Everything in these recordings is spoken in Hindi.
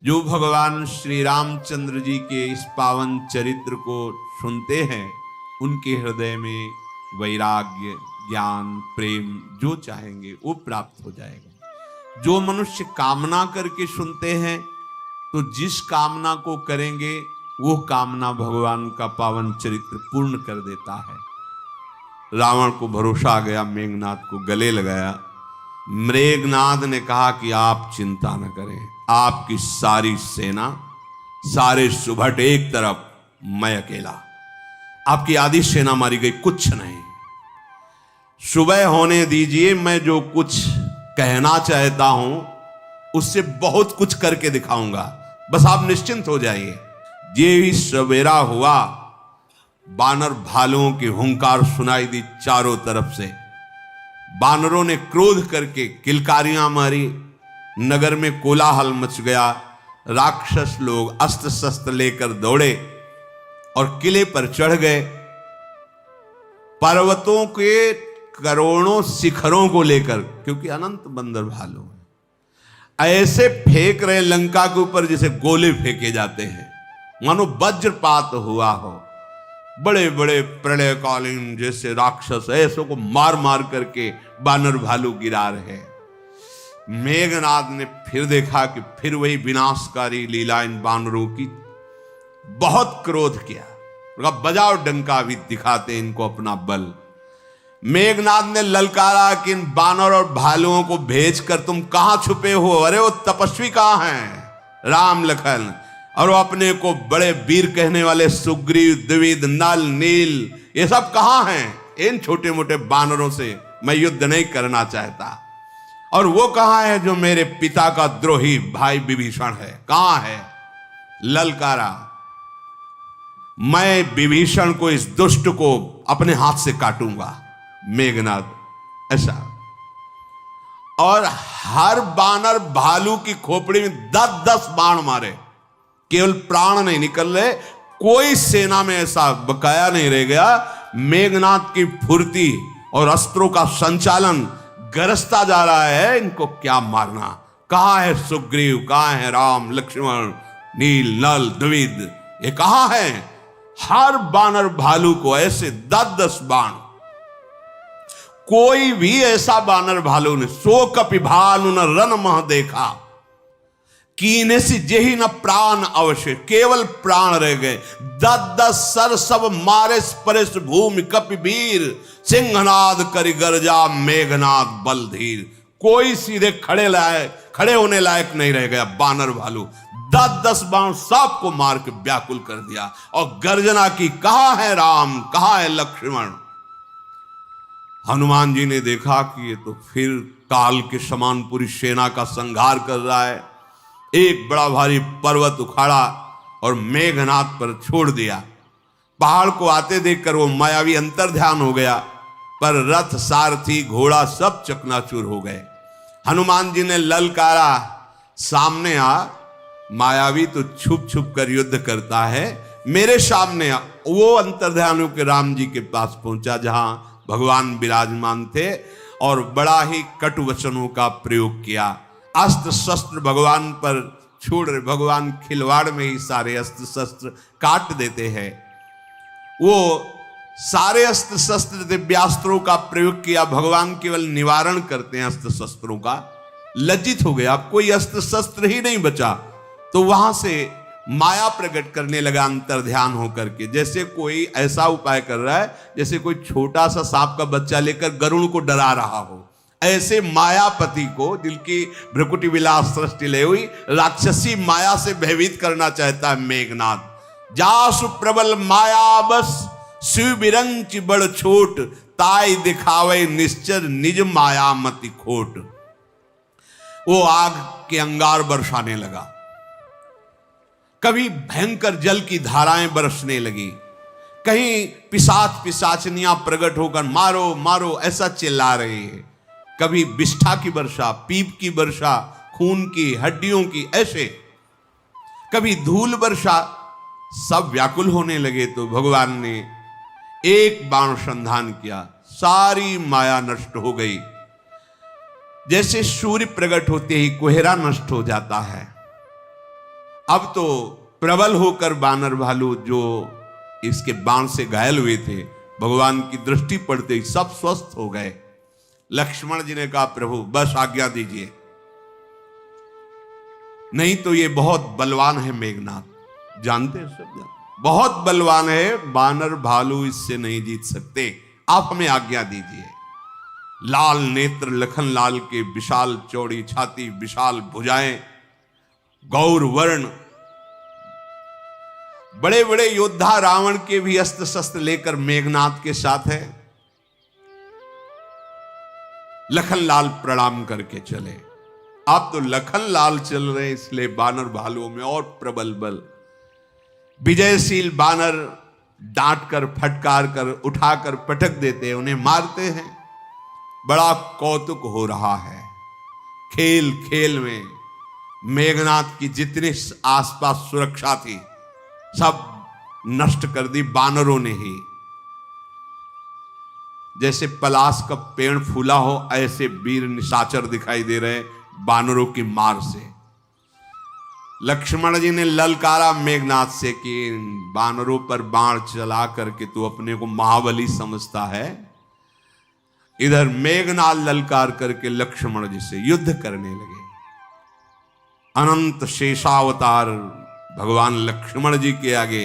जो भगवान श्री रामचंद्र जी के इस पावन चरित्र को सुनते हैं उनके हृदय में वैराग्य, ज्ञान, प्रेम जो चाहेंगे वो प्राप्त हो जाएगा। जो मनुष्य कामना करके सुनते हैं तो जिस कामना को करेंगे वो कामना भगवान का पावन चरित्र पूर्ण कर देता है। रावण को भरोसा आ गया, मेघनाद को गले लगाया। मेघनाद ने कहा कि आप चिंता न करें, आपकी सारी सेना, सारे सुभट एक तरफ, मैं अकेला, आपकी आधी सेना मारी गई, कुछ नहीं। सुबह होने दीजिए, मैं जो कुछ कहना चाहता हूं उससे बहुत कुछ करके दिखाऊंगा, बस आप निश्चिंत हो जाइए। ये ही सवेरा हुआ, बानर भालुओं की हुंकार सुनाई दी चारों तरफ से। बानरों ने क्रोध करके किलकारियां मारी, नगर में कोलाहल मच गया। राक्षस लोग अस्त्र शस्त्र लेकर दौड़े और किले पर चढ़ गए। पर्वतों के करोड़ों शिखरों को लेकर, क्योंकि अनंत बंदर भालू हैं, ऐसे फेंक रहे लंका के ऊपर जैसे गोले फेंके जाते हैं, मानो वज्रपात हुआ हो। बड़े बड़े प्रलयकालीन जैसे राक्षस ऐसों को मार मार करके बानर भालू गिरा रहे। मेघनाद ने फिर देखा कि फिर वही विनाशकारी लीला इन बानरों की। बहुत क्रोध किया, बजाओ डंका, भी दिखाते इनको अपना बल। मेघनाद ने ललकारा कि इन बानर और भालुओं को भेजकर तुम कहां छुपे हो? अरे वो तपस्वी कहां हैं? राम लखन और वो अपने को बड़े वीर कहने वाले सुग्रीव, द्विविद, नल, नील, ये सब कहां हैं? इन छोटे मोटे बानरों से मैं युद्ध नहीं करना चाहता। और वो कहां है जो मेरे पिता का द्रोही भाई विभीषण है? कहां है? ललकारा, मैं विभीषण को, इस दुष्ट को अपने हाथ से काटूंगा। मेघनाद ऐसा, और हर बानर भालू की खोपड़ी में 10-10 बाण मारे, केवल प्राण नहीं निकल रहे। कोई सेना में ऐसा बकाया नहीं रह गया। मेघनाद की फुर्ती और अस्त्रों का संचालन गरजता जा रहा है, इनको क्या मारना। कहां है सुग्रीव, कहां है राम, लक्ष्मण, नील, नल, द्विविद, ये कहां है? हर बानर भालू को ऐसे 10-10 बाण। कोई भी ऐसा बानर भालू ने सो कपि भालू न रन मह देखा, कीने से जेही न प्राण अवश्य, केवल प्राण रह गए। 10-10 सर सब मारे परेश भूमि कपि वीर, सिंहनाद करि गर्जा मेघनाद बलधीर। कोई सीधे खड़े होने लायक नहीं रह गया बानर भालू। 10-10 बाण सबको मार के व्याकुल कर दिया और गर्जना की, कहां है राम, कहां है लक्ष्मण? हनुमान जी ने देखा कि ये तो फिर काल के समान पूरी सेना का संहार कर रहा है। एक बड़ा भारी पर्वत उखाड़ा और मेघनाद पर छोड़ दिया। पहाड़ को आते देखकर वो मायावी अंतर्ध्यान हो गया, पर रथ, सारथी, घोड़ा सब चकनाचूर हो गए। हनुमान जी ने ललकारा, सामने आ। मायावी तो छुप छुप कर युद्ध करता है, मेरे सामने आ। वो अंतर्ध्यान होकर राम जी के पास पहुंचा जहां भगवान विराजमान थे और बड़ा ही कटु वचनों का प्रयोग किया। अस्त्र शस्त्र भगवान पर छोड़ रहे, भगवान खिलवाड़ में ही सारे अस्त्र शस्त्र काट देते हैं। वो सारे अस्त्र शस्त्र दिव्यास्त्रों का प्रयोग किया, भगवान केवल निवारण करते हैं अस्त्र शस्त्रों का। लज्जित हो गया, अब कोई अस्त्र शस्त्र ही नहीं बचा, तो वहां से माया प्रकट करने लगा अंतर्ध्यान होकर के। जैसे कोई ऐसा उपाय कर रहा है जैसे कोई छोटा सा सांप का बच्चा लेकर गरुड़ को डरा रहा हो, ऐसे मायापति को, जिनकी भ्रकुटी विलास सृष्टि ले हुई, राक्षसी माया से भयभीत करना चाहता है मेघनाद। जासु प्रबल माया बस, शिव बिरंच बड़ छोट, ताई दिखावे निश्चर निज माया मति खोट। वो आग के अंगार बरसाने लगा, कभी भयंकर जल की धाराएं बरसने लगी, कहीं पिशाच पिशाचनियां प्रकट होकर मारो मारो ऐसा चिल्ला रही है। कभी विष्ठा की वर्षा, पीप की वर्षा, खून की, हड्डियों की, ऐसे कभी धूल वर्षा, सब व्याकुल होने लगे। तो भगवान ने एक बाण संधान किया, सारी माया नष्ट हो गई। जैसे सूर्य प्रकट होते ही कोहरा नष्ट हो जाता है, अब तो प्रबल होकर बानर भालू जो इसके बाण से घायल हुए थे, भगवान की दृष्टि पड़ते ही सब स्वस्थ हो गए। लक्ष्मण जी ने कहा प्रभु बस आज्ञा दीजिए, नहीं तो ये बहुत बलवान है मेघनाथ, जानते हैं सब बहुत बलवान है, बानर भालू इससे नहीं जीत सकते, आप हमें आज्ञा दीजिए। लाल नेत्र लखन लाल के, विशाल चौड़ी छाती, विशाल भुजाएं, गौर वर्ण, बड़े बड़े योद्धा रावण के भी अस्त्र शस्त्र लेकर मेघनाथ के साथ है। लखन लाल प्रणाम करके चले। आप तो लखन लाल चल रहे इसलिए बानर भालुओं में और प्रबल बल। विजयशील बानर डांट कर, फटकार कर, उठाकर पटक देते हैं, उन्हें मारते हैं। बड़ा कौतुक हो रहा है। खेल खेल में मेघनाथ की जितनी आसपास सुरक्षा थी सब नष्ट कर दी बानरों ने ही। जैसे पलाश का पेड़ फूला हो ऐसे वीर निशाचर दिखाई दे रहे बानरों की मार से। लक्ष्मण जी ने ललकारा मेघनाथ से कि बानरों पर बाण चला करके तू अपने को महाबली समझता है। इधर मेघनाथ ललकार करके लक्ष्मण जी से युद्ध करने लगे। अनंत शेषावतार भगवान लक्ष्मण जी के आगे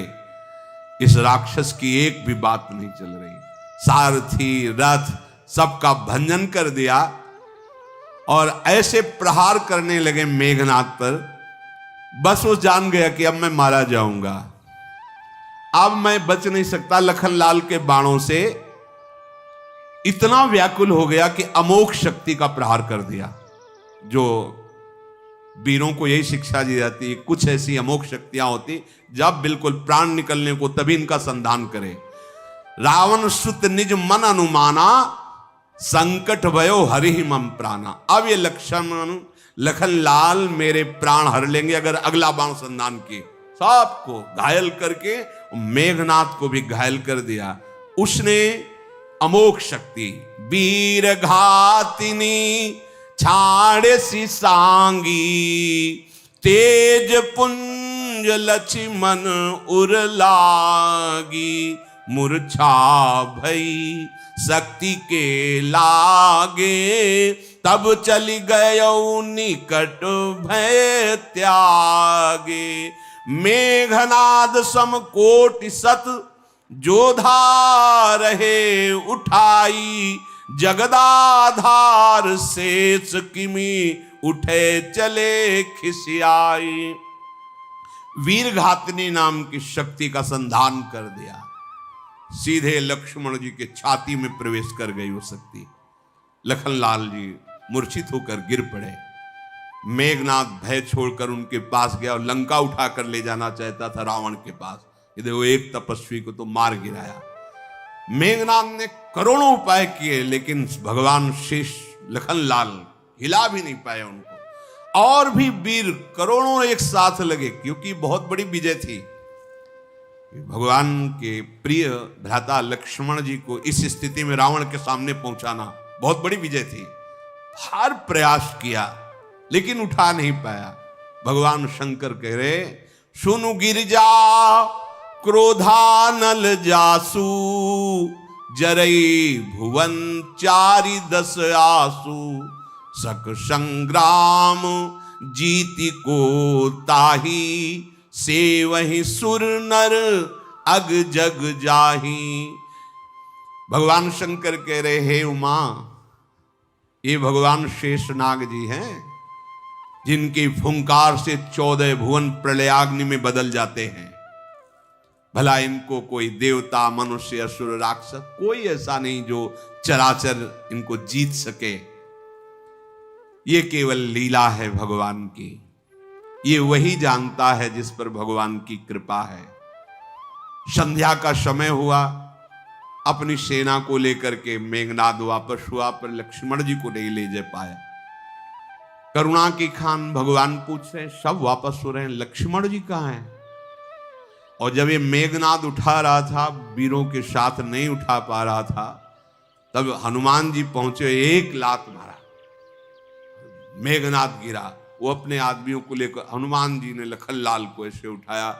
इस राक्षस की एक भी बात नहीं चल रही। सारथी रथ सबका भंजन कर दिया और ऐसे प्रहार करने लगे मेघनाथ पर, बस वो जान गया कि अब मैं मारा जाऊंगा, अब मैं बच नहीं सकता। लखन लाल के बाणों से इतना व्याकुल हो गया कि अमोघ शक्ति का प्रहार कर दिया। जो वीरों को यही शिक्षा दी जाती है, कुछ ऐसी अमोघ शक्तियां होती जब बिल्कुल प्राण निकलने को तभी इनका संधान करे। रावण सुत निज मन अनुमाना, संकट भयो हरि मम प्राणा। अब ये लखन लाल मेरे प्राण हर लेंगे अगर अगला बाण संधान किए। सबको घायल करके मेघनाथ को भी घायल कर दिया। उसने अमोघ शक्ति वीर घातिनी छाड़े सी सांगी, तेज पुंज लक्ष्मण उर लागी, मूर्छा भई शक्ति के लागे, तब चली गयो निकट भय त्यागे। मेघनाद सम कोटि सत जोधा रहे उठाई, जगदाधार शेष किमी उठे चले खिसियाई। वीरघातनी नाम की शक्ति का संधान कर दिया। सीधे लक्ष्मण जी के छाती में प्रवेश कर गई वो शक्ति। लखनलाल जी मूर्छित होकर गिर पड़े। मेघनाथ भय छोड़कर उनके पास गया और लंका उठाकर ले जाना चाहता था रावण के पास। इधर वो एक तपस्वी को तो मार गिराया। मेघनाथ ने करोड़ों उपाय किए लेकिन भगवान शेष लखनलाल हिला भी नहीं पाए उनको। और भी वीर करोड़ों एक साथ लगे क्योंकि बहुत बड़ी विजय थी। भगवान के प्रिय भ्राता लक्ष्मण जी को इस स्थिति में रावण के सामने पहुंचाना बहुत बड़ी विजय थी। हर प्रयास किया लेकिन उठा नहीं पाया। भगवान शंकर कह रहे, सुनु गिरिजा क्रोधानल जासु, जरई भुवन चारि दस आसु, सक संग्राम जीति को ताही, से वही सुर नर अग जग जाही। भगवान शंकर कह रहे, हे उमा, ये भगवान शेषनाग जी हैं जिनकी फुंकार से 14 भुवन प्रलयाग्नि में बदल जाते हैं। भला इनको कोई देवता मनुष्य असुर राक्षस कोई ऐसा नहीं जो चराचर इनको जीत सके। ये केवल लीला है भगवान की। ये वही जानता है जिस पर भगवान की कृपा है। संध्या का समय हुआ, अपनी सेना को लेकर के मेघनाद वापस हुआ पर लक्ष्मण जी को नहीं ले जा पाया। करुणा की खान भगवान पूछ रहे, सब वापस हो रहे हैं, लक्ष्मण जी कहाँ हैं? और जब ये मेघनाद उठा रहा था, वीरों के साथ नहीं उठा पा रहा था, तब हनुमान जी पहुंचे, एक लात मारा, मेघनाद गिरा। वो अपने आदमियों को लेकर, हनुमान जी ने लखनलाल को ऐसे उठाया।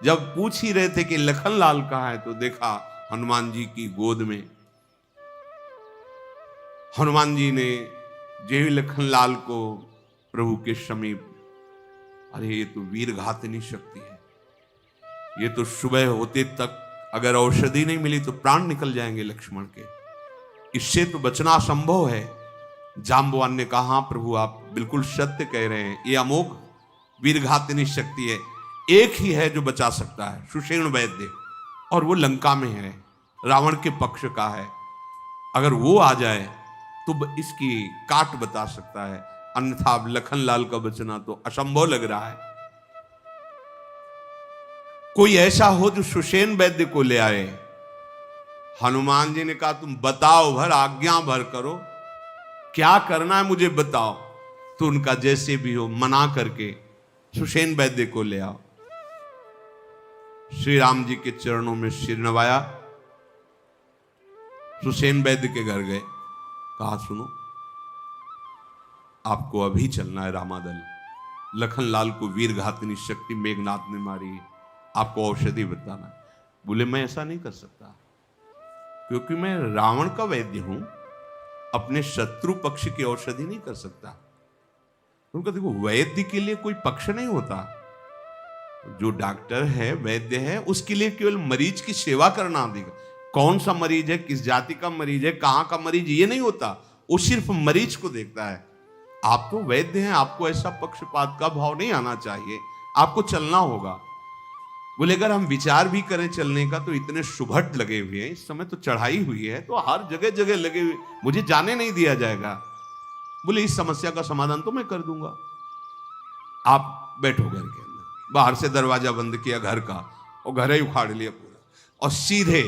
जब पूछ ही रहे थे कि लखनलाल कहाँ है, तो देखा हनुमान जी की गोद में। हनुमान जी ने जे लखनलाल को प्रभु के समीप, अरे ये तो वीर घातनी शक्ति है, ये तो सुबह होते तक अगर औषधि नहीं मिली तो प्राण निकल जाएंगे लक्ष्मण के, इससे तो बचना असंभव है। जाम्बवान ने कहा, हाँ प्रभु आप बिल्कुल सत्य कह रहे हैं, ये अमोघ वीर घातनी शक्ति है, एक ही है जो बचा सकता है, सुषेण वैद्य, और वो लंका में है, रावण के पक्ष का है। अगर वो आ जाए तो इसकी काट बता सकता है, अन्यथा लखनलाल का बचना तो असंभव लग रहा है। कोई ऐसा हो जो सुषेण वैद्य को ले आए। हनुमान जी ने कहा, तुम बताओ भर, आज्ञा भर करो, क्या करना है मुझे बताओ। तो उनका जैसे भी हो मना करके सुषेण वैद्य को ले आओ। श्री राम जी के चरणों में सिर नवाया, सुषेण वैद्य के घर गए, कहा सुनो आपको अभी चलना है रामादल, लखनलाल को वीर घातनी शक्ति मेघनाथ ने मारी, आपको औषधि बताना। बोले मैं ऐसा नहीं कर सकता, क्योंकि मैं रावण का वैद्य हूं, अपने शत्रु पक्ष की औषधि नहीं कर सकता। उनका देखो, वैद्य के लिए कोई पक्ष नहीं होता, जो डॉक्टर है वैद्य है उसके लिए केवल मरीज की सेवा करना देगा। कौन सा मरीज है, किस जाति का मरीज है, कहां का मरीज, ये नहीं होता, वो सिर्फ मरीज को देखता है। आप तो वैद्य हैं, आपको ऐसा पक्षपात का भाव नहीं आना चाहिए, आपको चलना होगा। बोले अगर हम विचार भी करें चलने का तो इतने सुभट लगे हुए हैं, इस समय तो चढ़ाई हुई है, तो हर जगह जगह लगे हुए, मुझे जाने नहीं दिया जाएगा। बोले इस समस्या का समाधान तो मैं कर दूंगा, आप बैठो घर के अंदर। बाहर से दरवाजा बंद किया घर का, और घर ही उखाड़ लिया पूरा, और सीधे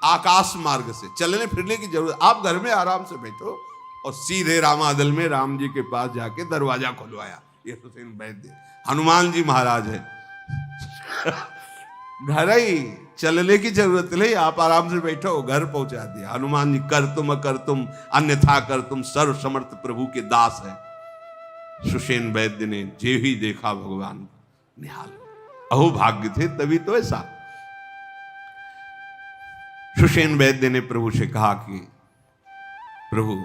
आकाश मार्ग से, चलने फिरने की जरूरत, आप घर में आराम से बैठो, और सीधे रामादल में राम जी के पास जाके दरवाजा खुलवाया। ये सुषेण वैद्य हनुमान जी महाराज है। घर ही, चलने की जरूरत नहीं, आप आराम से बैठो, घर पहुंचा दिया। हनुमान जी कर तुम अन्यथा कर तुम, सर्व समर्थ प्रभु के दास है। सुषेण वैद्य ने जे ही देखा भगवान निहाल, अहो भाग्य थे तभी तो ऐसा। सुषेण वैद्य ने प्रभु से कहा कि प्रभु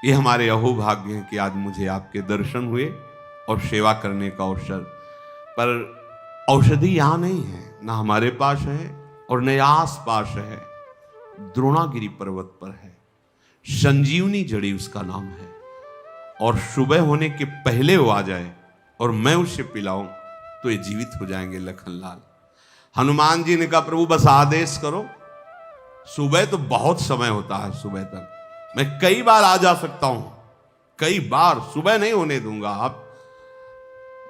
ये हमारे अहो भाग्य हैं कि आज मुझे आपके दर्शन हुए और सेवा करने का अवसर, पर औषधि यहां नहीं है, ना हमारे पास है और न आस पास है, द्रोणागिरी पर्वत पर है, संजीवनी जड़ी उसका नाम है, और सुबह होने के पहले वो आ जाए और मैं उसे पिलाऊं तो ये जीवित हो जाएंगे लखनलाल। हनुमान जी ने कहा प्रभु बस आदेश करो, सुबह तो बहुत समय होता है, सुबह तक मैं कई बार आ जा सकता हूं, कई बार, सुबह नहीं होने दूंगा आप।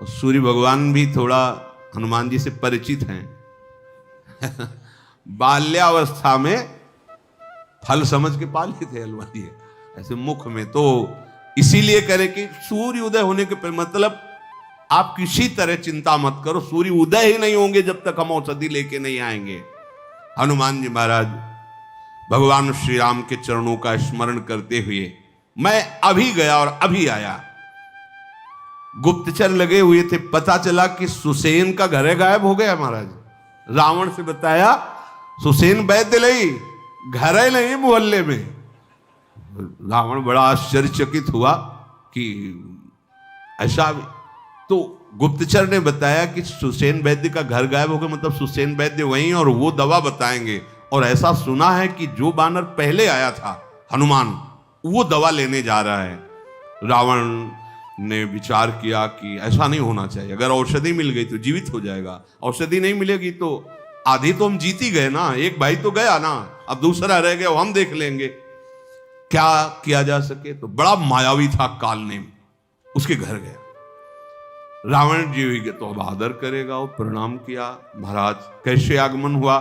और सूर्य भगवान भी थोड़ा हनुमान जी से परिचित हैं। बाल्यावस्था में फल समझ के पाले थे हनुमान जी ऐसे मुख में, तो इसीलिए करे कि सूर्य उदय होने के मतलब आप किसी तरह चिंता मत करो, सूर्य उदय ही नहीं होंगे जब तक हम औषधि लेके नहीं आएंगे। हनुमान जी महाराज भगवान श्री राम के चरणों का स्मरण करते हुए, मैं अभी गया और अभी आया। गुप्तचर लगे हुए थे, पता चला कि सुषेण का घर गायब हो गया महाराज। रावण से बताया सुषेण वैद्य नहीं, घर है नहीं मोहल्ले में। रावण बड़ा आश्चर्यचकित हुआ कि ऐसा, तो गुप्तचर ने बताया कि सुषेण वैद्य का घर गायब हो गया, मतलब सुषेण वैद्य वहीं और वो दवा बताएंगे, और ऐसा सुना है कि जो बानर पहले आया था हनुमान, वो दवा लेने जा रहा है। रावण ने विचार किया कि ऐसा नहीं होना चाहिए, अगर औषधि मिल गई तो जीवित हो जाएगा, औषधि नहीं मिलेगी तो आधी तो हम जीत ही गए ना, एक भाई तो गया ना, अब दूसरा रह गया, वो हम देख लेंगे क्या किया जा सके। तो बड़ा मायावी था कालनेम, उसके घर गया। रावण जी हुई तो अब आदर करेगा, वो प्रणाम किया, महाराज कैसे आगमन हुआ।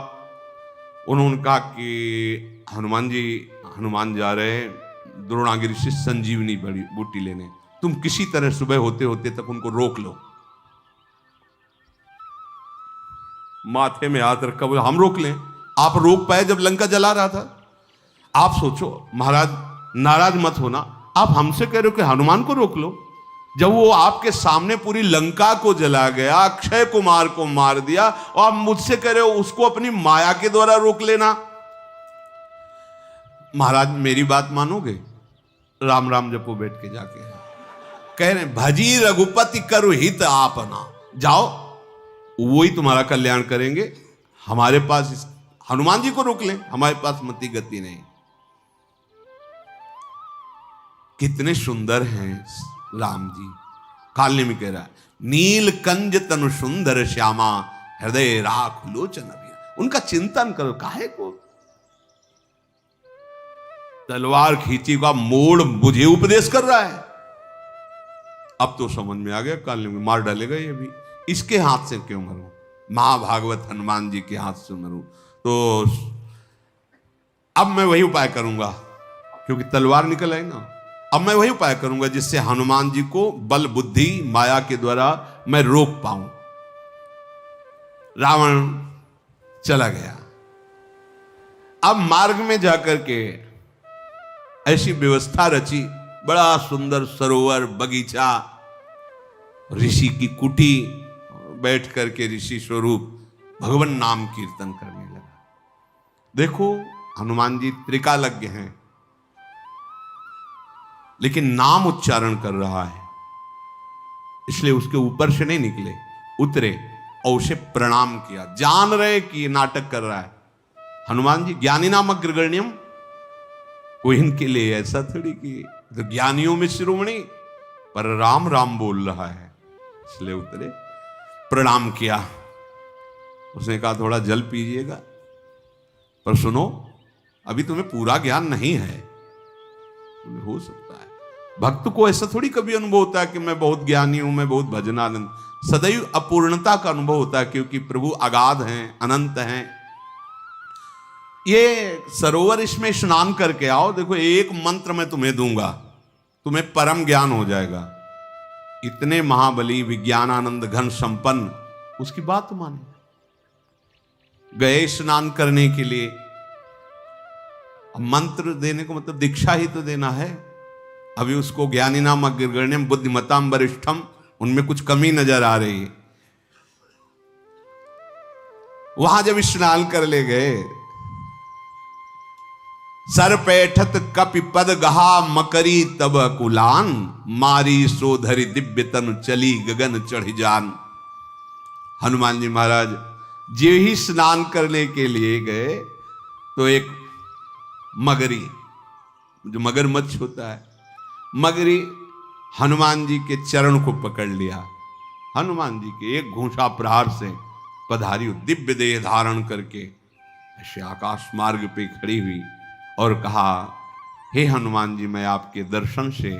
उन्होंने कहा कि हनुमान जा रहे हैं द्रोणागिरी से संजीवनी बूटी लेने, तुम किसी तरह सुबह होते होते तक उनको रोक लो। माथे में हाथ रखा, बोले हम रोक लें, आप रोक पाए जब लंका जला रहा था। आप सोचो महाराज, नाराज मत होना, आप हमसे कह रहे हो कि हनुमान को रोक लो, जब वो आपके सामने पूरी लंका को जला गया, अक्षय कुमार को मार दिया, और आप मुझसे कह रहे हो उसको अपनी माया के द्वारा रोक लेना। महाराज मेरी बात मानोगे? राम राम जपो बैठ के जाके, कह रहे भजी रघुपति करु हित आपना, जाओ वही तुम्हारा कल्याण करेंगे। हमारे पास हनुमान जी को रोक लें, हमारे पास मति गति नहीं। कितने सुंदर हैं राम जी। काल्य में कह रहा है नील कंज तनु सुंदर श्यामा हृदय राख लोचन अभिया। उनका चिंतन करो, काहे को तलवार खींची का मोड़ मुझे उपदेश कर रहा है। अब तो समझ में आ गया, काल्य में मार डालेगा ये भी, इसके हाथ से क्यों मरूं, महाभागवत हनुमान जी के हाथ से मरूं। तो अब मैं वही उपाय करूंगा, क्योंकि तलवार निकल आई ना। अब मैं वही उपाय करूंगा जिससे हनुमान जी को बल बुद्धि माया के द्वारा मैं रोक पाऊं। रावण चला गया। अब मार्ग में जाकर के ऐसी व्यवस्था रची, बड़ा सुंदर सरोवर, बगीचा, ऋषि की कुटी, बैठ करके ऋषि स्वरूप भगवान नाम कीर्तन करने लगा। देखो हनुमान जी त्रिकालज्ञ हैं, लेकिन नाम उच्चारण कर रहा है, इसलिए उसके ऊपर से नहीं निकले, उतरे और उसे प्रणाम किया। जान रहे कि ये नाटक कर रहा है। हनुमान जी ज्ञानी नाम अग्रगण्यम, वो इनके लिए ऐसा थोड़ी कि तो ज्ञानियों में शिरोमणि, पर राम राम बोल रहा है, इसलिए उतरे, प्रणाम किया। उसने कहा थोड़ा जल पीजिएगा, पर सुनो अभी तुम्हें पूरा ज्ञान नहीं है। हो सकता है भक्त को ऐसा थोड़ी कभी अनुभव होता है कि मैं बहुत ज्ञानी हूं, मैं बहुत भजनानंद, सदैव अपूर्णता का अनुभव होता है, क्योंकि प्रभु अगाध हैं, अनंत हैं। ये सरोवर, इसमें स्नान करके आओ, देखो एक मंत्र मैं तुम्हें दूंगा, तुम्हें परम ज्ञान हो जाएगा। इतने महाबली विज्ञानानंद घन संपन्न, उसकी बात माने, गए स्नान करने के लिए। मंत्र देने को मतलब दीक्षा ही तो देना है। अभी उसको ज्ञानी नाम अग्रगण्यम बुद्धिमताम वरिष्ठम, उनमें कुछ कमी नजर आ रही है। वहां जब स्नान कर ले गए, सर पैठत कपि पद गहा मकरी तब कुलान, मारी सोधरी दिव्य तनु चली गगन चढ़ी जान। हनुमान जी महाराज जे ही स्नान करने के लिए गए तो एक मगरी, जो मगरमच्छ होता है, मगरी हनुमान जी के चरण को पकड़ लिया। हनुमान जी के एक घूंसा प्रहार से पधारी, दिव्य देह धारण करके ऐसे आकाश मार्ग पे खड़ी हुई और कहा, हे हनुमान जी, मैं आपके दर्शन से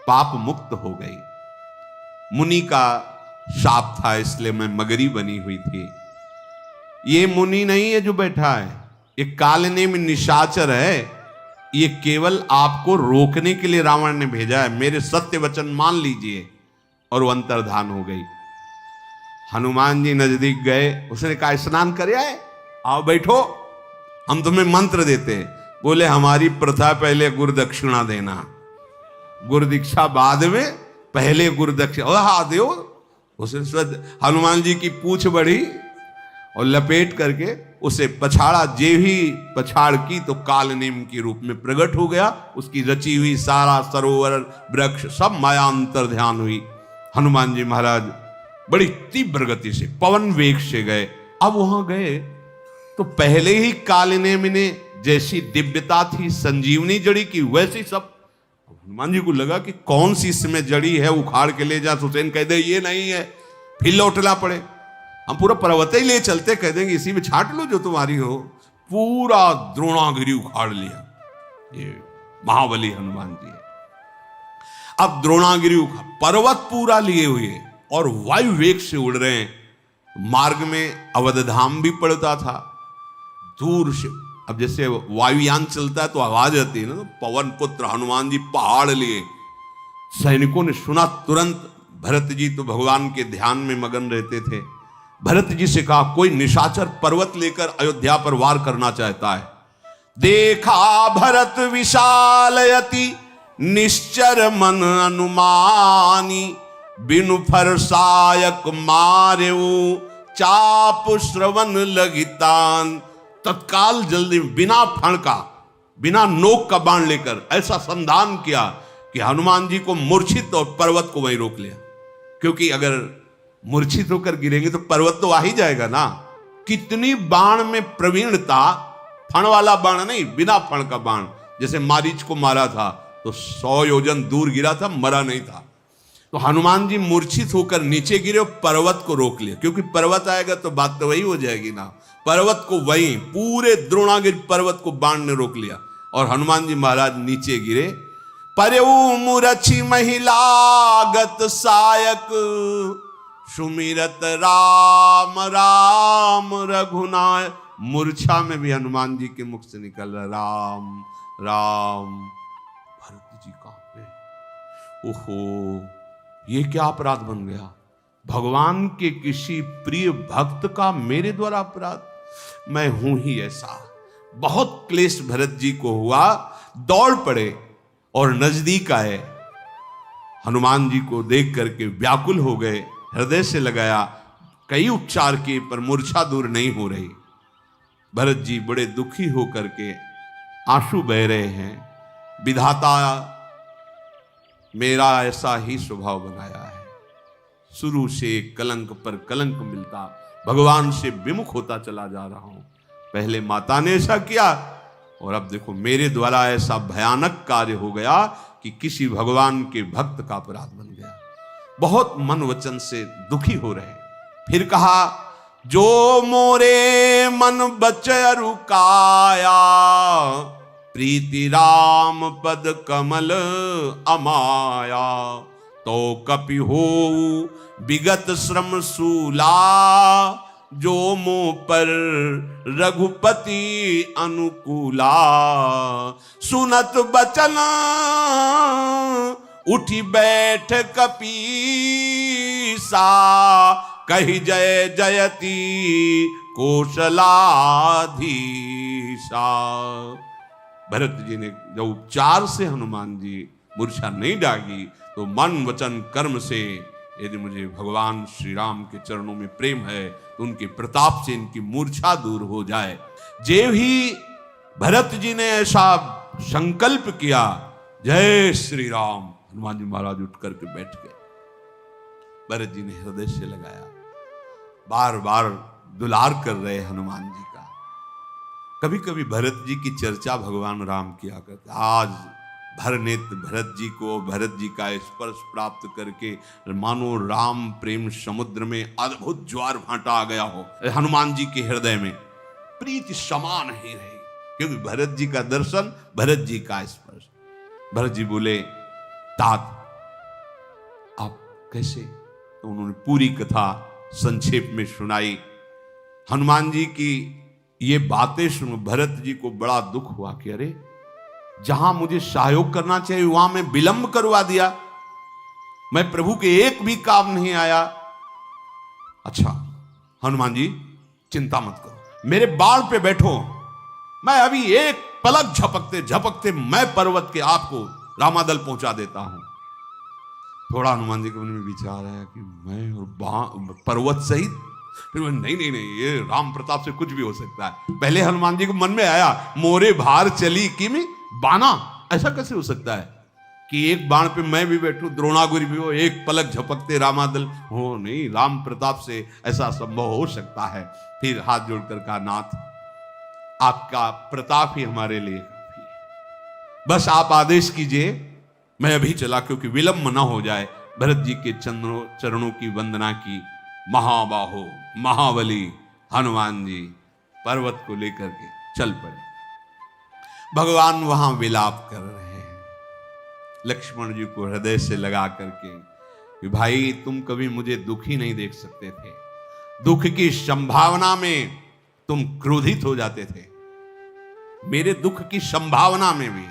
पाप मुक्त हो गई। मुनि का शाप था, इसलिए मैं मगरी बनी हुई थी। ये मुनि नहीं है जो बैठा है, ये कालने में निशाचर है। ये केवल आपको रोकने के लिए रावण ने भेजा है, मेरे सत्य वचन मान लीजिए। और वो अंतर्धान हो गई। हनुमान जी नजदीक गए, उसने कहा स्नान कर आए, आओ बैठो, हम तुम्हें मंत्र देते हैं। बोले हमारी प्रथा पहले गुरु दक्षिणा देना, गुरु दीक्षा बाद में, पहले गुरु दक्षिणा। हाँ दो। उसने हनुमान जी की पूंछ बढ़ी और लपेट करके उसे पछाड़ा। जे ही पछाड़ की तो काल नेम के रूप में प्रकट हो गया। उसकी रची हुई सारा सरोवर वृक्ष सब माया अंतर ध्यान हुई। हनुमान जी महाराज बड़ी तीव्र गति से पवन वेग से गए। अब वहां गए तो पहले ही काल नेम ने जैसी दिव्यता थी, संजीवनी जड़ी की, वैसी सब। हनुमान जी को लगा कि कौन सी इसमें जड़ी है, उखाड़ के ले जा। हुसैन कह दे ये नहीं है, फिर लौटना पड़े, हम पूरा पर्वत ही ले चलते, कह देंगे इसी में छाट लो जो तुम्हारी हो। पूरा द्रोणागिरी उखाड़ लिया ये महाबली हनुमान जी। अब द्रोणागिरी उखाड़, पर्वत पूरा लिए हुए और वायु वेग से उड़ रहे हैं। मार्ग में अवधधाम भी पड़ता था दूर से। अब जैसे वायुयान चलता है तो आवाज आती है ना, तो पवन पुत्र हनुमान जी पहाड़ लिए। सैनिकों ने सुना तुरंत। भरत जी तो भगवान के ध्यान में मगन रहते थे। भरत जी से कहा कोई निशाचर पर्वत लेकर अयोध्या पर वार करना चाहता है। देखा भरत विशालयति निश्चर मन अनुमानी, बिनु फरसायक मारेऊ चाप श्रवण लगितान। तत्काल जल्दी बिना फण का, बिना नोक का बाण लेकर ऐसा संधान किया कि हनुमान जी को मूर्छित और पर्वत को वहीं रोक लिया। क्योंकि अगर मूर्छित होकर गिरेंगे तो पर्वत तो आ ही जाएगा ना। कितनी बाण में प्रवीणता, फण वाला बाण नहीं, बिना फण का बाण। जैसे मारीच को मारा था तो 100 योजन दूर गिरा था, मरा नहीं था। तो हनुमान जी मूर्छित होकर नीचे गिरे और पर्वत को रोक लिया। क्योंकि पर्वत आएगा तो बात तो वही हो जाएगी ना। पर्वत को वहीं, पूरे द्रोणागिरि पर्वत को बाण ने रोक लिया और हनुमान जी महाराज नीचे गिरे। पर्यऊ मूरछी महिला गत सायक सुमिरत राम राम रघुनाय। मूर्छा में भी हनुमान जी के मुख से निकल रहा राम राम। भरत जी कांपे, ओहो ये क्या अपराध बन गया। भगवान के किसी प्रिय भक्त का मेरे द्वारा अपराध, मैं हूं ही ऐसा। बहुत क्लेश भरत जी को हुआ, दौड़ पड़े और नजदीक आए। हनुमान जी को देख करके व्याकुल हो गए, हृदय से लगाया, कई उपचार किए पर मूर्छा दूर नहीं हो रही। भरत जी बड़े दुखी होकर के आंसू बह रहे हैं। विधाता मेरा ऐसा ही स्वभाव बनाया है, शुरू से कलंक पर कलंक मिलता, भगवान से विमुख होता चला जा रहा हूं। पहले माता ने ऐसा किया और अब देखो मेरे द्वारा ऐसा भयानक कार्य हो गया कि किसी भगवान के भक्त का अपराध बन गया। बहुत मन वचन से दुखी हो रहे। फिर कहा जो मोरे मन बचय रुकाया, प्रीति राम पद कमल अमाया। तो कपि हो विगत श्रम सूला, जो मुंह पर रघुपति अनुकूला। सुनत बचन उठी बैठ कपीसा, कही जय जयति कौशलाधीशा। भरत जी ने जब उपचार से हनुमान जी मूर्छा नहीं डागी तो मन वचन कर्म से यदि मुझे भगवान श्री राम के चरणों में प्रेम है तो उनके प्रताप से इनकी मूर्छा दूर हो जाए। जेव ही भरत जी ने ऐसा संकल्प किया, जय श्री राम, हनुमान जी महाराज उठ करके बैठ गए। भरत जी ने हृदय से लगाया, बार बार दुलार कर रहे हनुमान जी का। कभी कभी भरत जी की चर्चा भगवान राम किया करते। आज भर नेत्र भरत जी को, भरत जी का स्पर्श प्राप्त करके मानो राम प्रेम समुद्र में अद्भुत ज्वार भाटा आ गया हो। हनुमान जी के हृदय में प्रीति समान ही रही, क्योंकि भरत जी का दर्शन, भरत जी का स्पर्श। भरत जी बोले, तात आप कैसे? तो उन्होंने पूरी कथा संक्षेप में सुनाई। हनुमान जी की ये बातें सुन भरत जी को बड़ा दुख हुआ कि अरे जहां मुझे सहयोग करना चाहिए वहां मैं विलंब करवा दिया, मैं प्रभु के एक भी काम नहीं आया। अच्छा हनुमान जी चिंता मत करो, मेरे बाण पे बैठो, मैं अभी एक पलक झपकते झपकते मैं पर्वत के आपको रामादल पहुंचा देता हूं। थोड़ा हनुमान जी के मन में विचार आया कि मैं और पर्वत सहित, फिर नहीं नहीं नहीं, ये राम प्रताप से कुछ भी हो सकता है। पहले हनुमान जी को मन में आया, मोरे भार चली कि में बाना, ऐसा कैसे हो सकता है कि एक बाण पे मैं भी बैठूं, द्रोणागिरि भी हो, एक पलक झपकते रामादल हो? नहीं, राम प्रताप से ऐसा संभव हो सकता है। फिर हाथ जोड़कर कहा, नाथ आपका प्रताप ही हमारे लिए काफी है, बस आप आदेश कीजिए, मैं अभी चला, क्योंकि विलंब न हो जाए। भरत जी के चरणों की वंदना की। महाबाहो महाबली हनुमान जी पर्वत को लेकर के चल पड़े। भगवान वहां विलाप कर रहे हैं, लक्ष्मण जी को हृदय से लगा करके कि भाई तुम कभी मुझे दुखी नहीं देख सकते थे, दुख की संभावना में तुम क्रोधित हो जाते थे, मेरे दुख की संभावना में भी।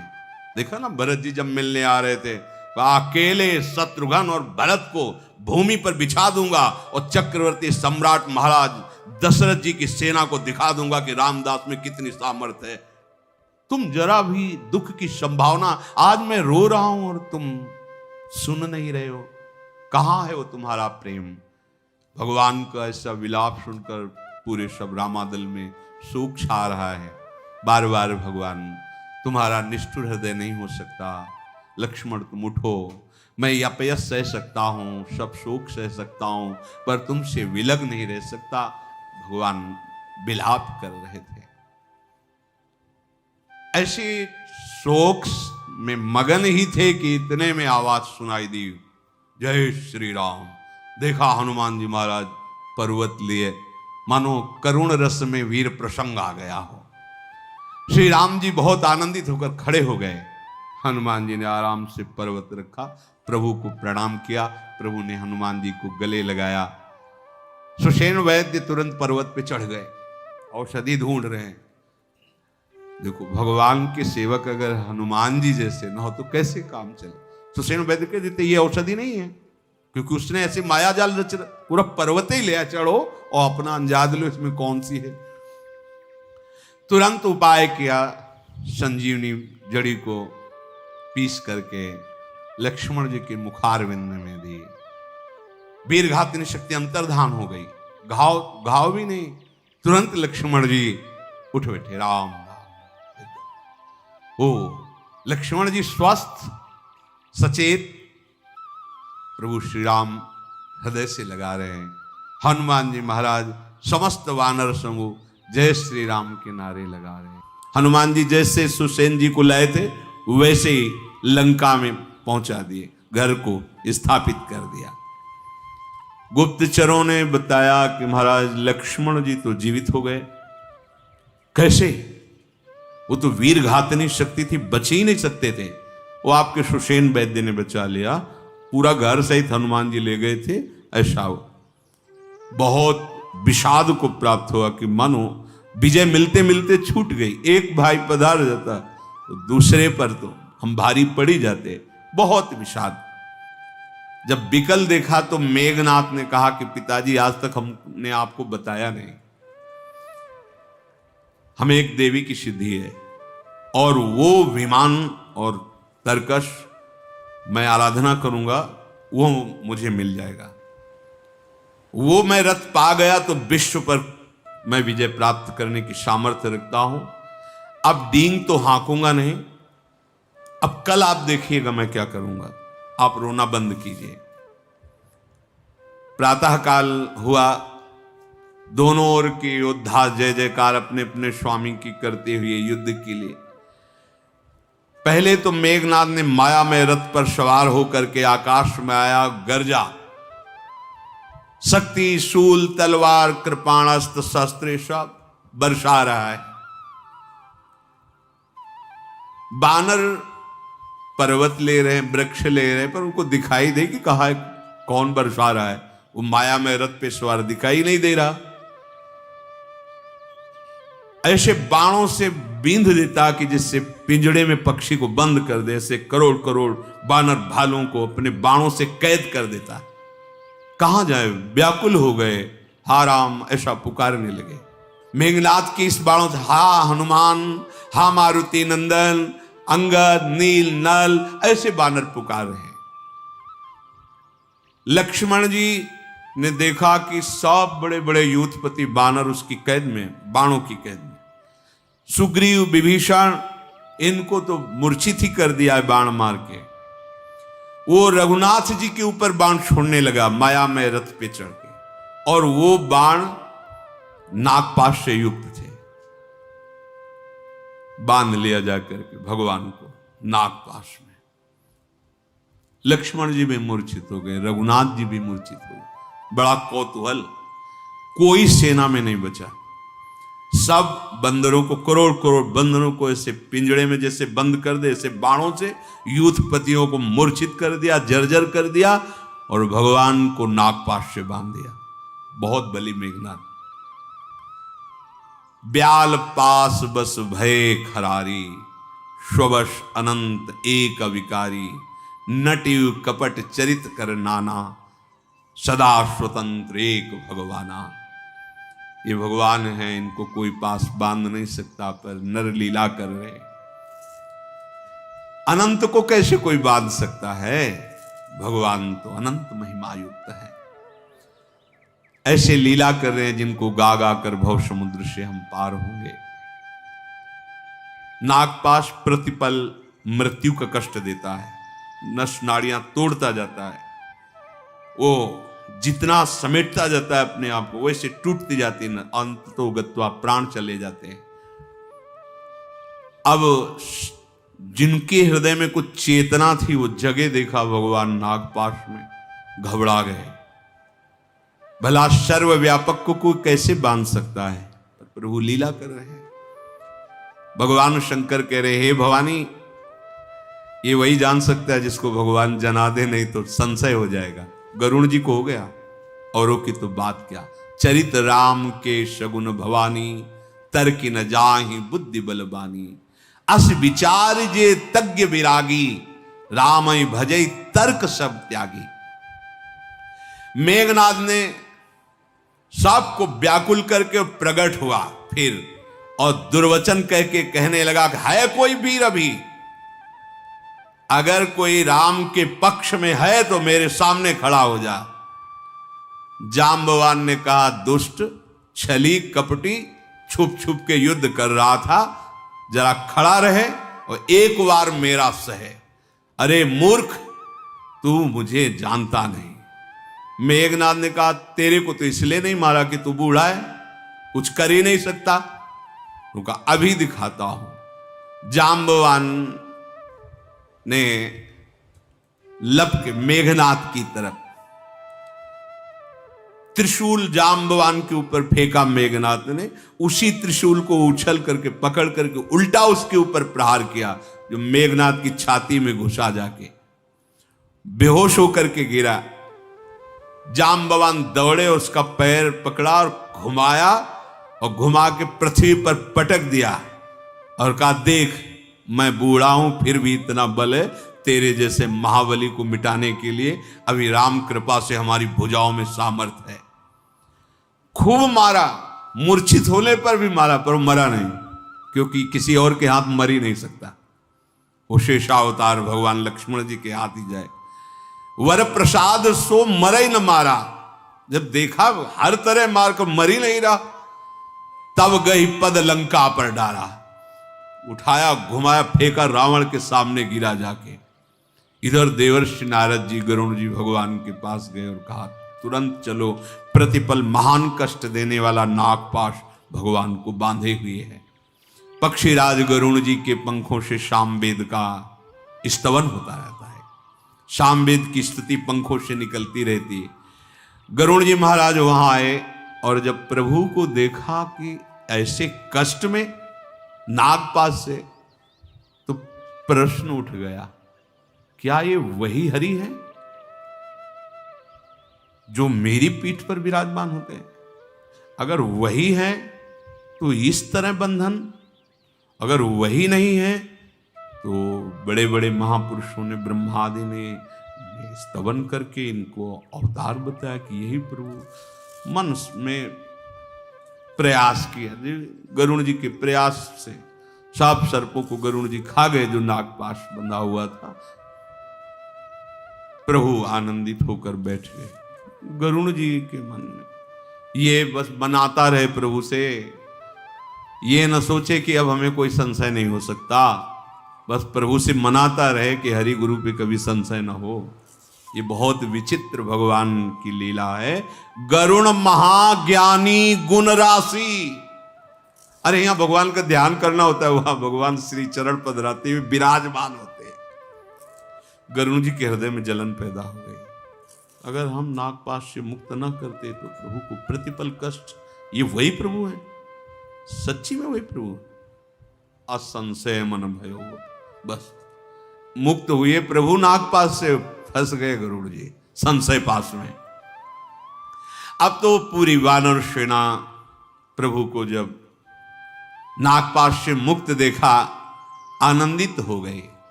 देखा ना भरत जी जब मिलने आ रहे थे, अकेले शत्रुघ्न और भरत को भूमि पर बिछा दूंगा और चक्रवर्ती सम्राट महाराज दशरथ जी की सेना को दिखा दूंगा कि रामदास में कितनी सामर्थ्य है। तुम जरा भी दुख की संभावना, आज मैं रो रहा हूं और तुम सुन नहीं रहे हो, कहाँ है वो तुम्हारा प्रेम? भगवान का ऐसा विलाप सुनकर पूरे सब रामादल में शोक छा रहा है। बार बार भगवान तुम्हारा निष्ठुर हृदय नहीं हो सकता, लक्ष्मण तुम उठो, मैं अपयश सह सकता हूँ, सब शोक सह सकता हूँ, पर तुमसे विलग नहीं रह सकता। भगवान विलाप कर रहे थे। ऐसे शोक में मगन ही थे कि इतने में आवाज सुनाई दी, जय श्री राम। देखा हनुमान जी महाराज पर्वत लिए, मानो करुण रस में वीर प्रसंग आ गया हो। श्री राम जी बहुत आनंदित होकर खड़े हो गए। हनुमान जी ने आराम से पर्वत रखा, प्रभु को प्रणाम किया। प्रभु ने हनुमान जी को गले लगाया। सुषेण वैद्य तुरंत पर्वत पे चढ़ गए, औषधि ढूंढ रहे हैं। देखो, भगवान के सेवक अगर हनुमान जी जैसे न हो तो कैसे काम चले? सुषेण वैद्य के देते ये औषधि नहीं है, क्योंकि उसने ऐसे माया जाल रच पूरा पर्वत ही ले चढ़ो और अपना अंजाद लो, इसमें कौन सी है। तुरंत उपाय किया, संजीवनी जड़ी को पीस करके लक्ष्मण जी के मुखारविंद में दी। वीरघातिनी शक्ति अंतर्धान हो गई, घाव भी नहीं। तुरंत लक्ष्मण जी उठ बैठे, राम ओ लक्ष्मण जी स्वस्थ सचेत, प्रभु श्री राम हृदय से लगा रहे हैं। हनुमान जी महाराज समस्त वानर समूह जय श्री राम के नारे लगा रहे हैं। हनुमान जी जैसे सुसेन जी को लाए थे वैसे ही लंका में पहुंचा दिए, घर को स्थापित कर दिया। गुप्तचरों ने बताया कि महाराज लक्ष्मण जी तो जीवित हो गए। कैसे? वो तो वीरघातिनी शक्ति थी, बच ही नहीं सकते थे। वो आपके सुषेण वैद्य ने बचा लिया, पूरा घर सहित हनुमान जी ले गए थे। ऐसा बहुत विषाद को प्राप्त हुआ कि मानो विजय मिलते मिलते छूट गई। एक भाई पधार जाता तो दूसरे पर तो हम भारी पड़ी जाते। बहुत विषाद। जब विकल देखा तो मेघनाथ ने कहा कि पिताजी आज तक हमने आपको बताया नहीं, हमें एक देवी की सिद्धि है और वो विमान और तरकश मैं आराधना करूंगा, वो मुझे मिल जाएगा। वो मैं रथ पा गया तो विश्व पर मैं विजय प्राप्त करने की सामर्थ्य रखता हूं। अब डींग तो हाँकूंगा नहीं, अब कल आप देखिएगा मैं क्या करूंगा। आप रोना बंद कीजिए। प्रातः काल हुआ, दोनों ओर के योद्धा जय जयकार अपने अपने स्वामी की करते हुए युद्ध के लिए। पहले तो मेघनाथ ने माया में रथ पर सवार होकर के आकाश में आया, गरजा, शक्ति शूल तलवार कृपाणास्त्र शस्त्र सब बरसा रहा है। बानर पर्वत ले रहे हैं, वृक्ष ले रहे हैं, पर उनको दिखाई दे कि कहा है कौन बरसा रहा है। वो माया में रथ पे सवार दिखाई नहीं दे रहा। ऐसे बाणों से बींध देता कि जिससे पिंजड़े में पक्षी को बंद कर दे। ऐसे करोड़ करोड़ बानर भालुओं को अपने बाणों से कैद कर देता। कहां जाए, व्याकुल हो गए। हा राम ऐसा पुकारने लगे। मेघनाथ की इस बाणों से हा हनुमान, हा मारुति नंदन, अंगद, नील, नल, ऐसे बानर पुकार रहे हैं। लक्ष्मण जी ने देखा कि सब बड़े बड़े यूथपति बानर उसकी कैद में, बाणों की कैद में। सुग्रीव, विभीषण, इनको तो मूर्छित ही कर दिया है बाण मार के। वो रघुनाथ जी के ऊपर बाण छोड़ने लगा माया में रथ पे चढ़ के, और वो बाण नागपाश से युक्त थे। बांध लिया जाकर के भगवान को नागपाश में। लक्ष्मण जी भी मूर्छित हो गए, रघुनाथ जी भी मूर्छित हो गए। बड़ा कौतूहल, कोई सेना में नहीं बचा। सब बंदरों को, करोड़ करोड़ बंदरों को ऐसे पिंजड़े में जैसे बंद कर दे, ऐसे बाणों से यूथपतियों को मूर्छित कर दिया, जर्जर कर दिया, और भगवान को नागपाश से बांध दिया। बहुत बली मेघनाथ। ब्याल पास बस भय खरारी, स्वश अनंत एक अविकारी, नटिव कपट चरित कर नाना, सदा स्वतंत्र एक भगवाना। ये भगवान है, इनको कोई पास बांध नहीं सकता, पर नर लीला कर रहे। अनंत को कैसे कोई बांध सकता है? भगवान तो अनंत महिमा युक्त है। ऐसे लीला कर रहे हैं जिनको गा गा कर भव समुद्र से हम पार होंगे। नागपाश प्रतिपल मृत्यु का कष्ट देता है, नस नाड़ियां तोड़ता जाता है, वो जितना समेटता जाता है अपने आप को वैसे टूटती जाती है, अंत तो गत्वा प्राण चले जाते हैं। अब जिनके हृदय में कुछ चेतना थी वो जगह देखा भगवान नागपाश में, घबरा गए। भला सर्वव्यापक को कोई कैसे बांध सकता है, पर प्रभु लीला कर रहे हैं। भगवान शंकर कह रहे, हे भवानी, ये वही जान सकता है जिसको भगवान जना दे, नहीं तो संशय हो जाएगा। गरुण जी को हो गया, औरों की तो बात क्या। चरित राम के शगुन भवानी, तर्क न जाहि बुद्धि बलबानी। अस विचार जे तज्ञ विरागी, राम भजई तर्क सब त्यागी। मेघनाद ने सबको व्याकुल करके प्रकट हुआ फिर, और दुर्वचन कह के कहने लगा कि है कोई वीर अभी, अगर कोई राम के पक्ष में है तो मेरे सामने खड़ा हो जा। जाम्बवान ने कहा, दुष्ट छली कपटी छुप छुप के युद्ध कर रहा था, जरा खड़ा रहे और एक बार मेरा सहे। अरे मूर्ख, तू मुझे जानता नहीं। मेघनाद ने कहा, तेरे को तो इसलिए नहीं मारा कि तू बूढ़ा है, कुछ कर ही नहीं सकता। रुका, अभी दिखाता हूं। जाम्बवान ने लपके मेघनाद की तरफ त्रिशूल जाम्बवान के ऊपर फेंका। मेघनाद ने उसी त्रिशूल को उछल करके पकड़ करके उल्टा उसके ऊपर प्रहार किया, जो मेघनाद की छाती में घुसा, जाके बेहोश होकर के गिरा। जाम्बवान दौड़े, उसका पैर पकड़ा और घुमाया, और घुमा के पृथ्वी पर पटक दिया और कहा, देख मैं बूढ़ा हूं फिर भी इतना बल है, तेरे जैसे महाबली को मिटाने के लिए अभी राम कृपा से हमारी भुजाओं में सामर्थ्य है। खूब मारा, मूर्छित होने पर भी मारा, पर मरा नहीं, क्योंकि किसी और के हाथ मर ही नहीं सकता। वो शेषावतार भगवान लक्ष्मण जी के हाथ ही जाए। वर प्रसाद सो मरे न मारा, जब देखा हर तरह मार कर मर ही नहीं रहा, तब गई पद लंका पर डाला, उठाया घुमाया फेंका, रावण के सामने गिरा जाके। इधर देवर्षि नारद जी गरुण जी भगवान के पास गए और कहा, तुरंत चलो, प्रतिपल महान कष्ट देने वाला नागपाश भगवान को बांधे हुए है। पक्षीराज गरुण जी के पंखों से सामवेद का स्तवन होता रहता है, सामवेद की स्तुति पंखों से निकलती रहती है। गरुण जी महाराज वहां आए और जब प्रभु को देखा कि ऐसे कष्ट में नागपाश से, तो प्रश्न उठ गया, क्या ये वही हरि है जो मेरी पीठ पर विराजमान होते हैं? अगर वही है तो इस तरह बंधन, अगर वही नहीं है तो बड़े बड़े महापुरुषों ने, ब्रह्मादि ने स्तवन करके इनको अवतार बताया कि यही प्रभु। मन में प्रयास किया, गरुण जी के प्रयास से साप सर्पों को गरुण जी खा गए जो नागपाश बंधा हुआ था। प्रभु आनंदित होकर बैठ गए। गरुण जी के मन में ये बस बनाता रहे प्रभु से, ये न सोचे कि अब हमें कोई संशय नहीं हो सकता, बस प्रभु से मनाता रहे कि हरि गुरु पे कभी संशय न हो। ये बहुत विचित्र भगवान की लीला है। गरुण महाज्ञानी गुण राशि। अरे यहां भगवान का ध्यान करना होता है, वहां भगवान श्री चरण पधराते हुए विराजमान होते हैं। गरुण जी के हृदय में जलन पैदा हो गई। अगर हम नागपाश से मुक्त न करते तो प्रभु को प्रतिपल कष्ट, ये वही प्रभु है, सच्ची में वही प्रभु। असंशय मन भयो, बस मुक्त हुए प्रभु नागपाश से, फंस गए गरुड़ जी संशय पास में। अब तो पूरी वानर सेना प्रभु को जब नागपाश से मुक्त देखा आनंदित हो गई।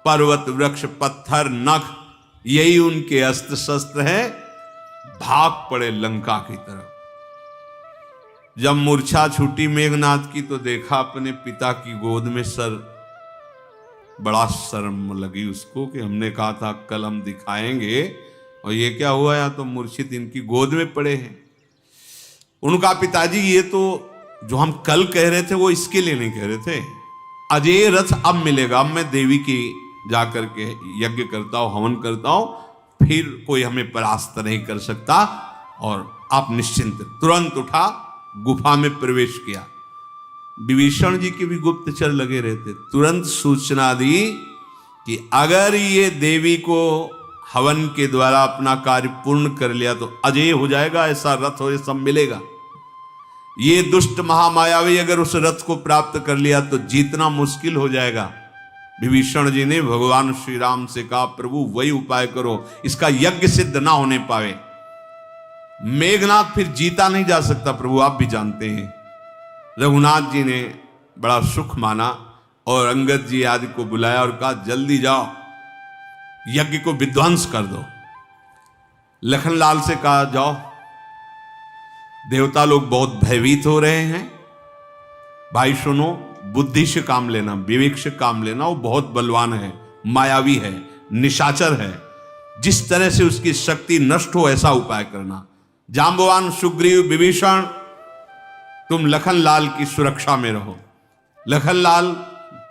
पर्वत वृक्ष पत्थर नख यही उनके अस्त्र शस्त्र है, भाग पड़े लंका की तरफ। जब मूर्छा छूटी मेघनाद की तो देखा अपने पिता की गोद में सर बड़ा शर्म लगी उसको कि हमने कहा था कल हम दिखाएंगे और ये क्या हुआ, या तो मुर्शिद इनकी गोद में पड़े हैं। उनका पिताजी ये तो जो हम कल कह रहे थे वो इसके लिए नहीं कह रहे थे, अजय रथ अब मिलेगा, अब मैं देवी की जाकर के यज्ञ करता हूं, हवन करता हूं, फिर कोई हमें परास्त नहीं कर सकता। और आप निश्चिंत। तुरंत उठा, गुफा में प्रवेश किया। विभीषण जी के भी गुप्तचर लगे रहते, तुरंत सूचना दी कि अगर ये देवी को हवन के द्वारा अपना कार्य पूर्ण कर लिया तो अजय हो जाएगा, ऐसा रथ हो, ये सब मिलेगा। ये दुष्ट महामायावी अगर उस रथ को प्राप्त कर लिया तो जीतना मुश्किल हो जाएगा। विभीषण जी ने भगवान श्री राम से कहा, प्रभु वही उपाय करो, इसका यज्ञ सिद्ध ना होने पावे। मेघनाथ फिर जीता नहीं जा सकता प्रभु, आप भी जानते हैं। रघुनाथ जी ने बड़ा सुख माना और अंगद जी आदि को बुलाया और कहा, जल्दी जाओ, यज्ञ को विध्वंस कर दो। लखनलाल से कहा, जाओ, देवता लोग बहुत भयभीत हो रहे हैं। भाई सुनो, बुद्धि से काम लेना, विवेक से काम लेना। वो बहुत बलवान है, मायावी है, निशाचर है, जिस तरह से उसकी शक्ति नष्ट हो ऐसा उपाय करना। जांबवान, सुग्रीव, विभीषण, तुम लखनलाल की सुरक्षा में रहो। लखनलाल,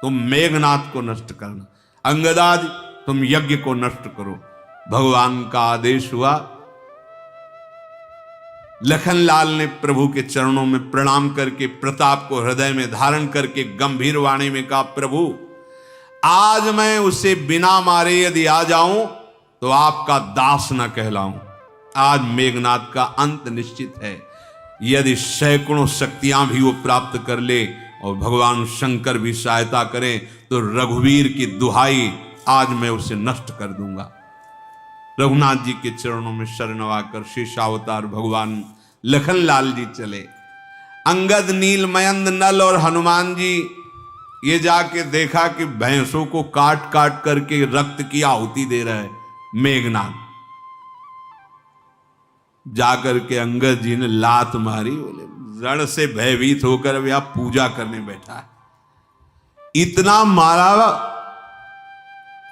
तुम मेघनाथ को नष्ट करना। अंगदाज, तुम यज्ञ को नष्ट करो। भगवान का आदेश हुआ। लखनलाल ने प्रभु के चरणों में प्रणाम करके प्रताप को हृदय में धारण करके गंभीर वाणी में कहा, प्रभु आज मैं उसे बिना मारे यदि आ जाऊं तो आपका दास न कहलाऊं। आज मेघनाथ का अंत निश्चित है। यदि सैकड़ों शक्तियां भी वो प्राप्त कर ले और भगवान शंकर भी सहायता करें तो रघुवीर की दुहाई, आज मैं उसे नष्ट कर दूंगा। रघुनाथ जी के चरणों में शरणवाकर शेषावतार भगवान लखनलाल जी चले। अंगद, नीलमयंद, नल और हनुमान जी ये जाके देखा कि भैंसों को काट काट करके रक्त की आहुति दे रहा है मेघनाथ। जाकर के अंगद जी ने लात मारी, बोले रण से भयभीत होकर अब यहां पूजा करने बैठा है। इतना मारा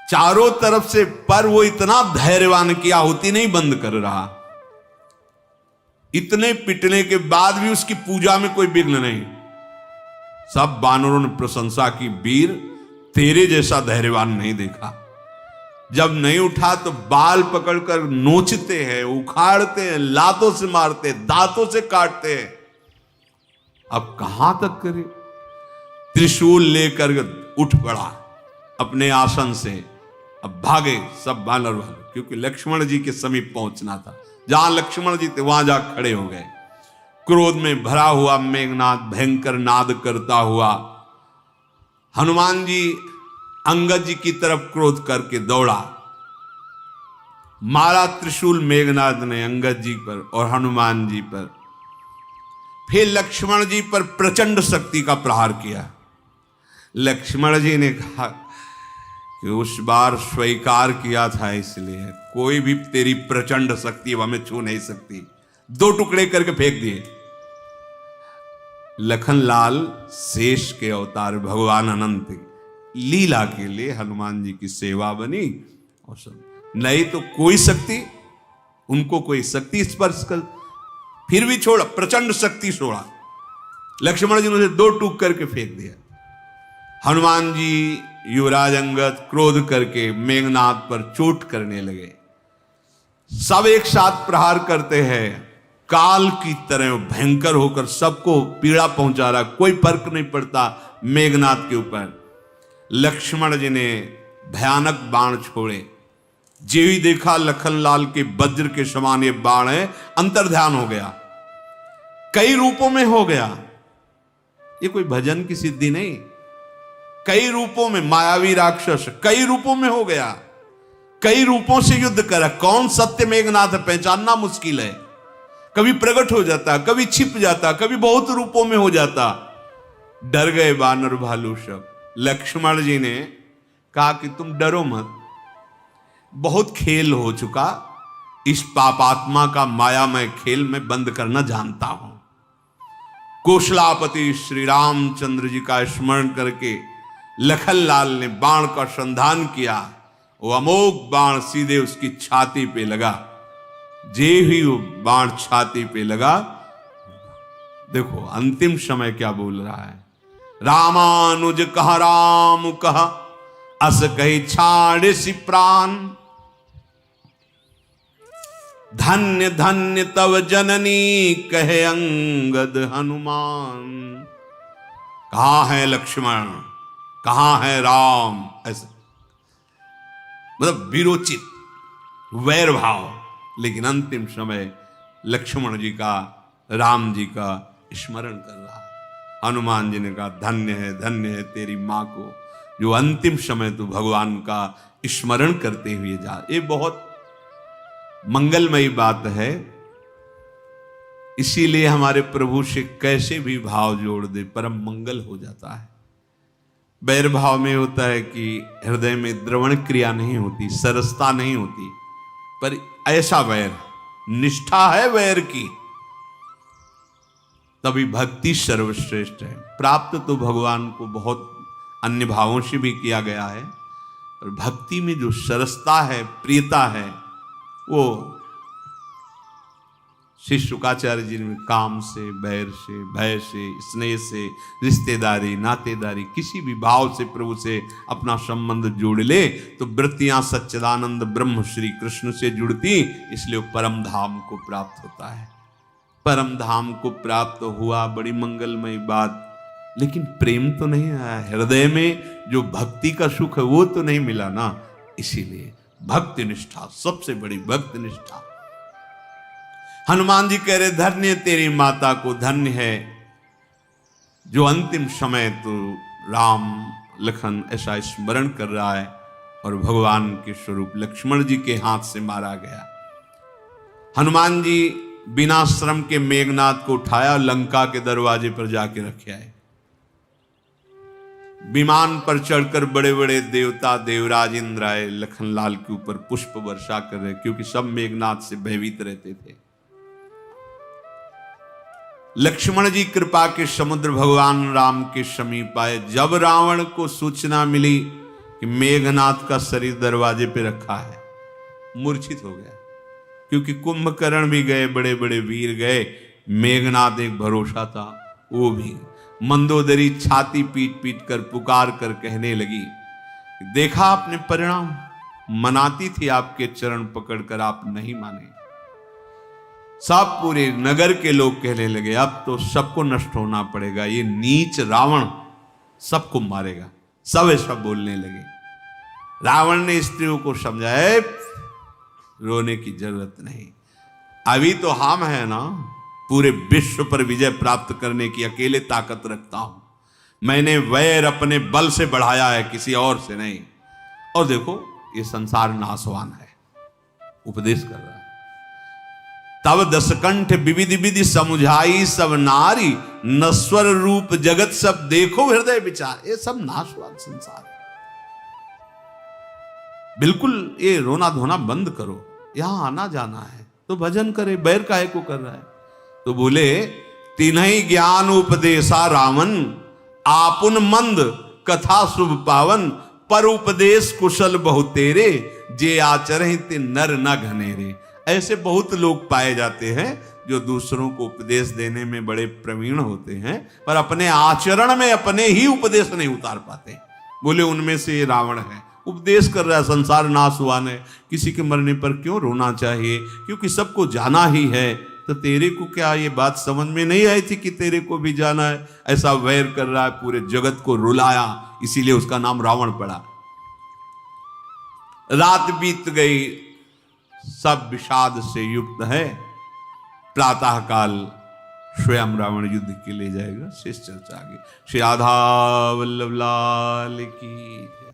चारों तरफ से, पर वो इतना धैर्यवान की आहुति नहीं बंद कर रहा। इतने पिटने के बाद भी उसकी पूजा में कोई विघ्न नहीं। सब बानरों ने प्रशंसा की, वीर तेरे जैसा धैर्यवान नहीं देखा। जब नहीं उठा तो बाल पकड़कर नोचते हैं, उखाड़ते हैं, लातों से मारते, दांतों से काटते हैं। अब कहां तक करे? त्रिशूल लेकर उठ पड़ा अपने आसन से। अब भागे सब बानर वाले, क्योंकि लक्ष्मण जी के समीप पहुंचना था। जहां लक्ष्मण जी थे वहां जा खड़े हो गए। क्रोध में भरा हुआ मेघनाथ भयंकर नाद करता हुआ हनुमान जी अंगद जी की तरफ क्रोध करके दौड़ा। मारा त्रिशूल मेघनाथ ने अंगद जी पर और हनुमान जी पर। फिर लक्ष्मण जी पर प्रचंड शक्ति का प्रहार किया। लक्ष्मण जी ने कहा कि उस बार स्वीकार किया था, इसलिए कोई भी तेरी प्रचंड शक्ति हमें छू नहीं सकती। दो टुकड़े करके फेंक दिए। लखनलाल शेष के अवतार भगवान अनंत लीला के लिए हनुमान जी की सेवा बनी। और सब नहीं तो कोई शक्ति, उनको कोई शक्ति स्पर्श कर, फिर भी छोड़ा, प्रचंड शक्ति छोड़ा। लक्ष्मण जी ने उसे दो टूक करके फेंक दिया। हनुमान जी युवराज अंगद क्रोध करके मेघनाथ पर चोट करने लगे। सब एक साथ प्रहार करते हैं, काल की तरह भयंकर होकर सबको पीड़ा पहुंचा रहा, कोई फर्क नहीं पड़ता मेघनाथ के ऊपर। लक्ष्मण जी ने भयानक बाण छोड़े। जो ही देखा लखनलाल के वज्र के समान ये बाण है, अंतर्ध्यान हो गया, कई रूपों में हो गया। ये कोई भजन की सिद्धि नहीं, कई रूपों में मायावी राक्षस कई रूपों में हो गया, कई रूपों से युद्ध करा। कौन सत्य मेघनाथ है पहचानना मुश्किल है। कभी प्रकट हो जाता, कभी छिप जाता, कभी बहुत रूपों में हो जाता। डर गए बानर भालू सब। लक्ष्मण जी ने कहा कि तुम डरो मत, बहुत खेल हो चुका, इस पापात्मा का मायामय खेल में बंद करना जानता हूं। कौशलापति श्री रामचंद्र जी का स्मरण करके लखनलाल ने बाण का संधान किया, वो अमोघ बाण सीधे उसकी छाती पे लगा। जे ही वो बाण छाती पे लगा, देखो अंतिम समय क्या बोल रहा है, रामानुज कहा राम कहा, अस कही छाड़े सी प्राण, धन्य धन्य तव जननी कहे अंगद हनुमान। कहां है लक्ष्मण, कहां है राम, ऐसे मतलब विरोचित वैर भाव, लेकिन अंतिम समय लक्ष्मण जी का, राम जी का स्मरण कर रहा है। हनुमान जी ने कहा धन्य है तेरी मां को, जो अंतिम समय तो भगवान का स्मरण करते हुए जा। ये बहुत मंगलमयी बात है। इसीलिए हमारे प्रभु से कैसे भी भाव जोड़ दे परम मंगल हो जाता है। वैर भाव में होता है कि हृदय में द्रवण क्रिया नहीं होती, सरसता नहीं होती, पर ऐसा वैर, निष्ठा है वैर की, तभी भक्ति सर्वश्रेष्ठ है। प्राप्त तो भगवान को बहुत अन्य भावों से भी किया गया है, पर भक्ति में जो सरसता है, प्रियता है, वो श्री शुकाचार्य जी ने काम से, बैर से, भय से, स्नेह से, रिश्तेदारी, नातेदारी, किसी भी भाव से प्रभु से अपना संबंध जोड़ ले तो वृत्तियां सच्चिदानंद ब्रह्म श्री कृष्ण से जुड़ती, इसलिए वो परम धाम को प्राप्त होता है। परम धाम को प्राप्त हुआ, बड़ी मंगलमयी बात, लेकिन प्रेम तो नहीं आया हृदय में, जो भक्ति का सुख है वो तो नहीं मिला ना। इसीलिए भक्ति निष्ठा, सबसे बड़ी भक्ति निष्ठा। हनुमान जी कह रहे धन्य तेरी माता को, धन्य है जो अंतिम समय तो राम लखन ऐसा स्मरण कर रहा है और भगवान के स्वरूप लक्ष्मण जी के हाथ से मारा गया। हनुमान जी बिना श्रम के मेघनाद को उठाया, लंका के दरवाजे पर जाके रखे आए। विमान पर चढ़कर बड़े बड़े देवता देवराज इंद्र आए, लखनलाल के ऊपर पुष्प वर्षा कर रहे, क्योंकि सब मेघनाद से भयभीत रहते थे। लक्ष्मण जी कृपा के समुद्र भगवान राम के समीप आए। जब रावण को सूचना मिली कि मेघनाद का शरीर दरवाजे पे रखा है, मूर्छित हो गया, क्योंकि कुंभकर्ण भी गए, बड़े बड़े वीर गए, मेघनाद एक भरोसा था, वो भी। मंदोदरी छाती पीट पीट कर पुकार कर कहने लगी, देखा आपने परिणाम, मनाती थी आपके चरण पकड़कर, आप नहीं माने। सब पूरे नगर के लोग कहने लगे अब तो सबको नष्ट होना पड़ेगा, ये नीच रावण सबको मारेगा, सब ऐसा बोलने लगे। रावण ने स्त्रियों को समझाया रोने की जरूरत नहीं, अभी तो हम है ना, पूरे विश्व पर विजय प्राप्त करने की अकेले ताकत रखता हूं। मैंने वैर अपने बल से बढ़ाया है, किसी और से नहीं। और देखो ये संसार नाशवान है, उपदेश कर रहा है। तब दसकंठ विविधि विधि समुझाई सब नारी, नश्वर रूप जगत सब देखो हृदय विचार। ये सब नाशवान संसार है, बिल्कुल ये रोना धोना बंद करो, यहां आना जाना है तो भजन करे, बैर काहे को कर रहा है। तो बोले तिन्हि ज्ञान उपदेशा रावण, आपुन मंद कथा शुभ पावन, पर उपदेश कुशल बहु तेरे, जे आचरहि ते नर न घनेरे। ऐसे बहुत लोग पाए जाते हैं जो दूसरों को उपदेश देने में बड़े प्रवीण होते हैं, पर अपने आचरण में अपने ही उपदेश नहीं उतार पाते। बोले उनमें से ये रावण है, उपदेश कर रहा है संसार नाशवान है, किसी के मरने पर क्यों रोना चाहिए, क्योंकि सबको जाना ही है। तो तेरे को क्या ये बात समझ में नहीं आई थी कि तेरे को भी जाना है? ऐसा वैर कर रहा है, पूरे जगत को रुलाया, इसीलिए उसका नाम रावण पड़ा। रात बीत गई, सब विषाद से युक्त है। प्रातः काल स्वयं रावण युद्ध के लिए जाएगा। शेष चर्चा आगे। श्री राधा वल्लभ लाल की।